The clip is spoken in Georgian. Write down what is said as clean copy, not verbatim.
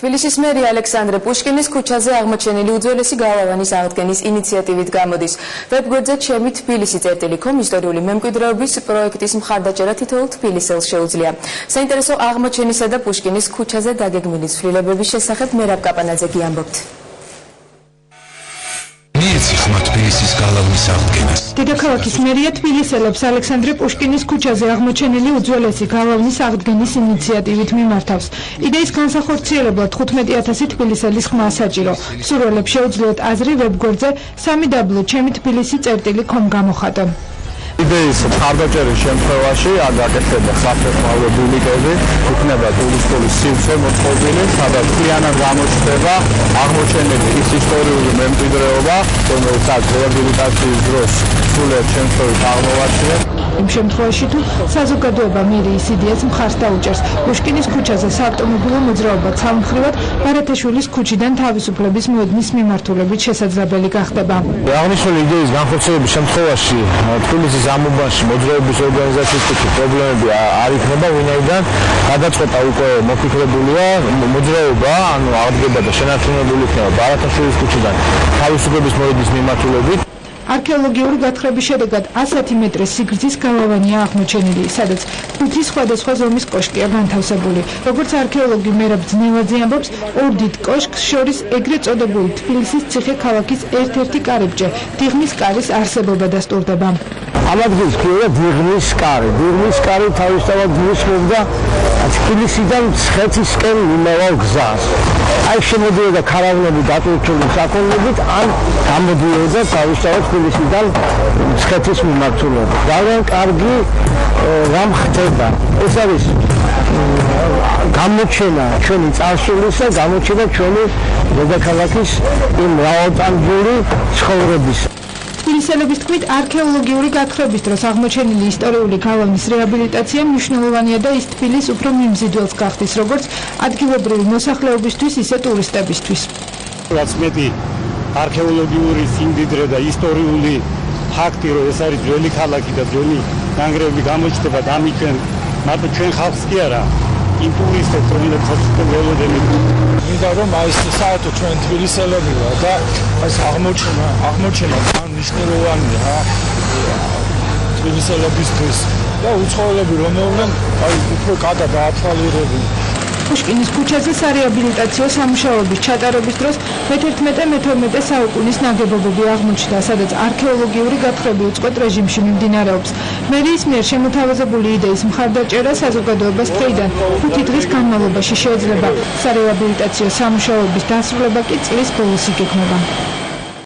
თბილისის მერი ალექსანდრე პუშკინის ქუჩაზე აღმოჩენილი უძველესი გალავანის აღდგენის ინიციატივით გამოდის. ვებგვერდზე ჩემი თბილისი წერტილი.com ისტორიული მემკვიდრეობის პროექტის მხარდაჭერა თითოეულ თბილისელს შეუძლია. საინტერესო აღმოჩენისა და პუშკინის ქუჩაზე დაგეგმილი ცვლილებების შესახებ მერაბ კაპანაძე ამბობთ. თბილისის გალავნის აღდგენა. დედაქალაქის მერია თბილისელებს ალექსანდრე პუშკინის ქუჩაზე აღმოჩენილი უძველესი გალავნის აღდგენის ინიციატივით მიმართავს. იდეის განსახორციელებლად 15,000 თბილისელის ხმა საჭირო. მსურველებს შეუძლიათ აზრი ვებგვერდზე www.ჩემი-თბილისი.com გამოხატონ. იდეის მხარდაჭერის შემთხვევაში არ გაკეთდება საფეხმავლო ბილიკები, იქნება ტურისტული სივრცე მოწყობილი, სადაც მთლიანად გამოჩნდება აღმოჩენილი ის ისტორიული მემკვიდრეობა, რომელსაც რეაბილიტაციის დროს სრულიად შემთხვევით აღმოვაჩინეთ. იმ შემთხვევაში თუ საზოგადოება მერიის იდეას მხარს დაუჭერს, პუშკინის ქუჩაზე საავტომობილო მოძრაობა ცალმხრივად ბარათაშვილის ქუჩიდან თავისუფლების მოედნის მიმართულებით შესაძლებელი გახდება. აღნიშნული იდეის განხორციელების შემთხვევაში თბილისის ამუბანში მოძრაობის ორგანიზაციის პრობლემები არ იქნება, ვინაიდან გადაწყვეტა უკვე მოფიქრებულია მოძრაობა, აღდგება და შენარჩუნებული იქნება ბარათაშვილის ქუჩიდან თავისუფლების მოედნის მიმართულებით. არქეოლოგიური გათხრების შედეგად 110 მეტრის სიგრძის გალავანია აღმოჩენილი, სადაც 5 სხვადასხვა ზომის კოშკია განთავსებული. როგორც არქეოლოგი მერაბ ძნელაძე ამბობს, ორ დიდ კოშკს შორის ეგრეთ წოდებული თბილისის ციხე-ქალაქის ერთ-ერთი კარიბჭე, დიღმის კარის არსებობა დასტურდება. ამ ადგილს ქვია დიღმის კარი. დიღმის კარი თავისთავად გულისხმობდა თბილისიდან მცხეთისკენ მიმავალ გზას. აი შემოდიოდა ქარავნები დატვირთული საქონლებით, ან გამოდიოდა თავისთავად თბილისიდან მცხეთის მიმართულებით. ძალიან კარგი რამ ხდება. ეს არის გამოჩენა ჩვენი წარსულისა, გამოჩენა ჩვენი დედაქალაქის იმ მრავალტანგური ცხოვრების. თბილისელების თქმით, არქეოლოგიური გათხრების დროს აღმოჩენილი ისტორიული გალავნის რეაბილიტაცია მნიშვნელოვანია და ის თბილისს უფრო მიმზიდველს გახდის, როგორც ადგილობრივი მოსახლეობისთვის, ისე ტურისტებისთვის. რაც მეტი არქეოლოგიური სიმდიდრე და ისტორიული ფაქტი, რომ ეს არის ძველი ქალაქი და ძველი ნანგრევები გამოჩნდება და ამიტომ მარტო ჩვენ ხალხს კი არა, იმ ტურისტებს, რომლებსაც ველოდები. მინდა რომ ეს საერთოდ ჩვენ თბილისელები ვარ და ეს აღმოჩენა ძალიან მნიშვნელოვანია თბილისელებისთვის და უცხოელები რომელნი უფრო კატა დაათვალიერებენ. პუშკინის ქუჩაზე სარეაბილიტაციო სამუშაოების ჩატარების დროს მე-11-მე-12 საუკუნის ნაგებობები აღმოჩნდა, სადაც არქეოლოგიური გათხრები უწყვეტ რეჟიმში მიმდინარეობს. მერიის მიერ შემოთავაზებული იდეის მხარდაჭერა საზოგადოებას დღეიდან 5 დღის განმავლობაში შეიძლება. სარეაბილიტაციო სამუშაოების დასრულება კი წლის ბოლოს იგეგმება.